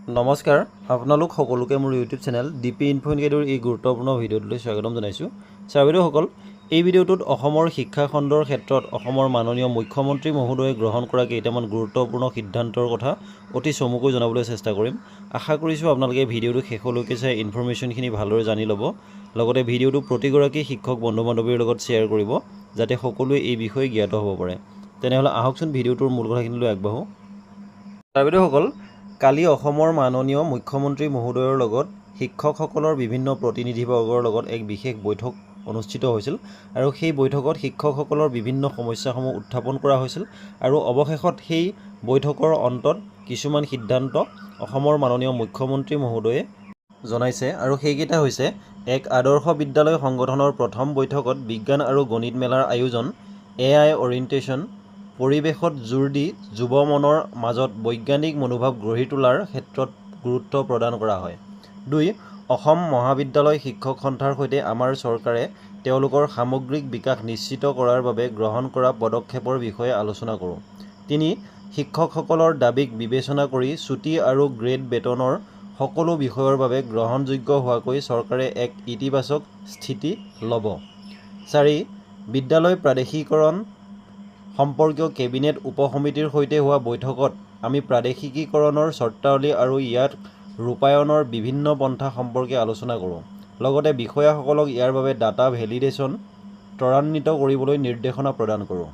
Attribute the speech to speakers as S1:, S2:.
S1: নমস্কাৰ আপোনালোক সকলোকে মোৰ ইউটিউব চেনেল ডিপি ইনফো ইনকেডৰ এই গুৰুত্বপূৰ্ণ ভিডিঅ'টোলৈ স্বাগতম জনাইছোঁ। ছাত্ৰসকল, এই ভিডিঅ'টোত অসমৰ শিক্ষা খণ্ডৰ ক্ষেত্ৰত অসমৰ মাননীয় মুখ্যমন্ত্ৰী মহোদয়ে গ্ৰহণ কৰা কেইটামান গুৰুত্বপূৰ্ণ সিদ্ধান্তৰ কথা অতি চমুকৈ জনাবলৈ চেষ্টা কৰিম। আশা কৰিছোঁ আপোনালোকে ভিডিঅ'টো শেষলৈকে চাই ইনফৰমেশ্যনখিনি ভালদৰে জানি ল'ব। লগতে ভিডিঅ'টো প্ৰতিগৰাকী শিক্ষক বন্ধু বান্ধৱীৰ লগত শ্বেয়াৰ কৰিব যাতে সকলোৱে এই বিষয়ে জ্ঞাত হ'ব পাৰে। তেনেহ'লে আহকচোন ভিডিঅ'টোৰ মূল কথাখিনিলৈ আগবাঢ়োঁ। ছাত্ৰসকল, কালি অসমৰ মাননীয় মুখ্যমন্ত্ৰী মহোদয়ৰ লগত শিক্ষকসকলৰ বিভিন্ন প্ৰতিনিধিবৰ্গৰ লগত এক বিশেষ বৈঠক অনুষ্ঠিত হৈছিল আৰু সেই বৈঠকত শিক্ষকসকলৰ বিভিন্ন সমস্যাসমূহ উত্থাপন কৰা হৈছিল আৰু অৱশেষত সেই বৈঠকৰ অন্তত কিছুমান সিদ্ধান্ত অসমৰ মাননীয় মুখ্যমন্ত্ৰী মহোদয়ে জনাইছে আৰু সেইকেইটা হৈছে: এক আদৰ্শ বিদ্যালয় সংগঠনৰ প্ৰথম বৈঠকত বিজ্ঞান আৰু গণিত মেলাৰ আয়োজন, AI অৰিয়েণ্টেশ্যন, পৰিৱেশত জোৰ দি যুৱ মনৰ মাজত বৈজ্ঞানিক মনোভাৱ গঢ়ি তোলাৰ ক্ষেত্ৰত গুৰুত্ব প্ৰদান কৰা হয়। 2. অসম মহাবিদ্যালয় শিক্ষক সন্থাৰ সৈতে আমাৰ চৰকাৰে তেওঁলোকৰ সামগ্ৰিক বিকাশ নিশ্চিত কৰাৰ বাবে গ্ৰহণ কৰা পদক্ষেপৰ বিষয়ে আলোচনা কৰোঁ। 3. শিক্ষকসকলৰ দাবীক বিবেচনা কৰি ছুটী আৰু গ্ৰেড বেতনৰ সকলো বিষয়ৰ বাবে গ্ৰহণযোগ্য হোৱাকৈ চৰকাৰে এক ইতিবাচক স্থিতি ল'ব। 4. বিদ্যালয় প্ৰাদেশিকৰণ সম্পৰ্কীয় কেবিনেট উপসমিতিৰ সৈতে হোৱা বৈঠকত আমি প্ৰাদেশিকীকৰণৰ চৰ্তাৱলী আৰু ইয়াক ৰূপায়ণৰ বিভিন্ন পন্থা সম্পৰ্কে আলোচনা কৰোঁ। লগতে বিষয়াসকলক ইয়াৰ বাবে ডাটা ভেলিডেশ্যন ত্বৰান্বিত কৰিবলৈ নিৰ্দেশনা প্ৰদান কৰোঁ।